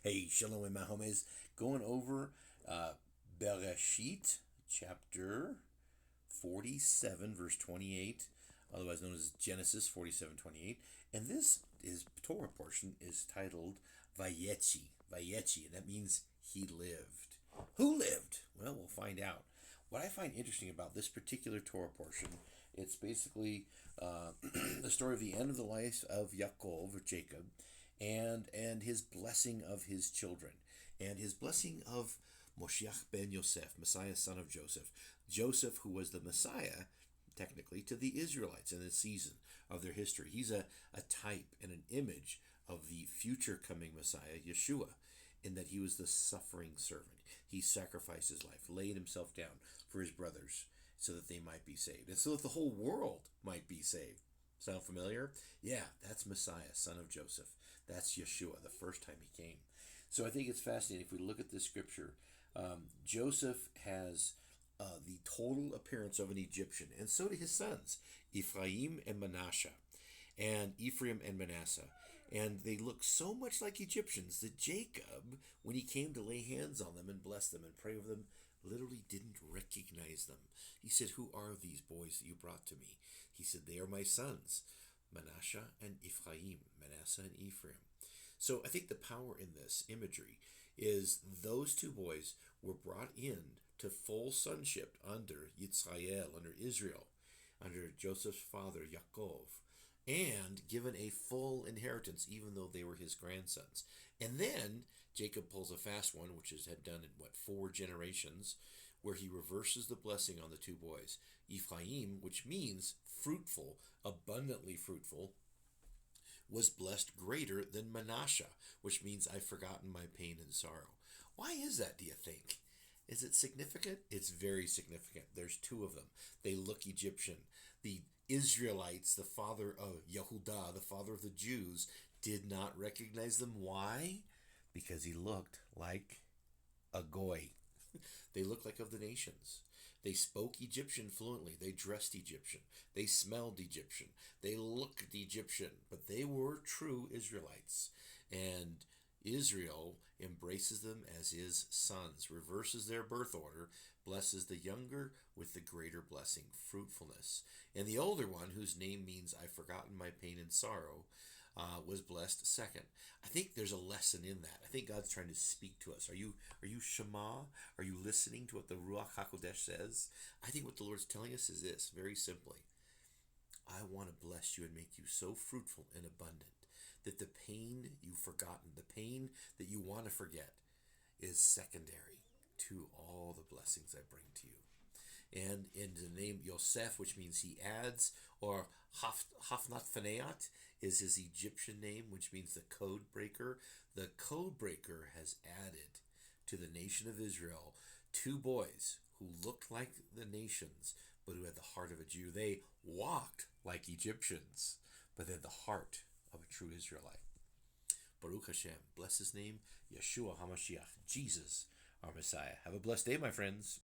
Hey, Shalom and Mahomes. Going over Bereshit, chapter 47, verse 28, otherwise known as Genesis 47:28. And this is Torah portion is titled VAYECHI. VAYECHI, and that means he lived. Who lived? Well, we'll find out. What I find interesting about this particular Torah portion, it's basically the story of the end of the life of Yaakov, or Jacob, and his blessing of his children, and his blessing of Moshiach ben Yosef, Messiah, son of Joseph. Joseph, who was the Messiah, technically, to the Israelites in this season of their history. He's a type and an image of the future coming Messiah, Yeshua, in that he was the suffering servant. He sacrificed his life, laid himself down for his brothers so that they might be saved, and so that the whole world might be saved. Sound familiar? Yeah, that's Messiah, son of Joseph. That's Yeshua, the first time he came. So I think it's fascinating if we look at this scripture. Joseph has the total appearance of an Egyptian, and so do his sons, Ephraim and Manasseh, and Ephraim and Manasseh. And they look so much like Egyptians that Jacob, when he came to lay hands on them and bless them and pray over them, literally didn't recognize them. He said, "Who are these boys that you brought to me?" He said, "They are my sons, Manasseh and Ephraim," Manasseh and Ephraim. So I think the power in this imagery is those two boys were brought in to full sonship under Yitzrael, under Israel, under Joseph's father, Yaakov, and given a full inheritance, even though they were his grandsons. And then Jacob pulls a fast one, which is had done in, 4 generations, where he reverses the blessing on the two boys. Ephraim, which means fruitful, abundantly fruitful, was blessed greater than Manasseh, which means I've forgotten my pain and sorrow. Why is that, do you think? Is it significant? It's very significant. There's two of them. They look Egyptian. The Israelites, the father of Yehudah, the father of the Jews, did not recognize them. Why? Because he looked like a goy. They looked like of the nations. They spoke Egyptian fluently. They dressed Egyptian. They smelled Egyptian. They looked Egyptian. But they were true Israelites. And Israel embraces them as his sons, reverses their birth order, blesses the younger with the greater blessing, fruitfulness. And the older one, whose name means I've forgotten my pain and sorrow, was blessed second. I think there's a lesson in that. I think God's trying to speak to us. Are you Shema? Are you listening to what the Ruach HaKodesh says? I think what the Lord's telling us is this, very simply. I want to bless you and make you so fruitful and abundant that the pain you've forgotten, the pain that you want to forget, is secondary to all the blessings I bring to you. And in the name Yosef, which means he adds, or Hafnat Phaneat is his Egyptian name, which means the code breaker. The code breaker has added to the nation of Israel two boys who looked like the nations, but who had the heart of a Jew. They walked like Egyptians, but they had the heart of a true Israelite. Baruch Hashem, bless his name, Yeshua HaMashiach, Jesus, our Messiah. Have a blessed day, my friends.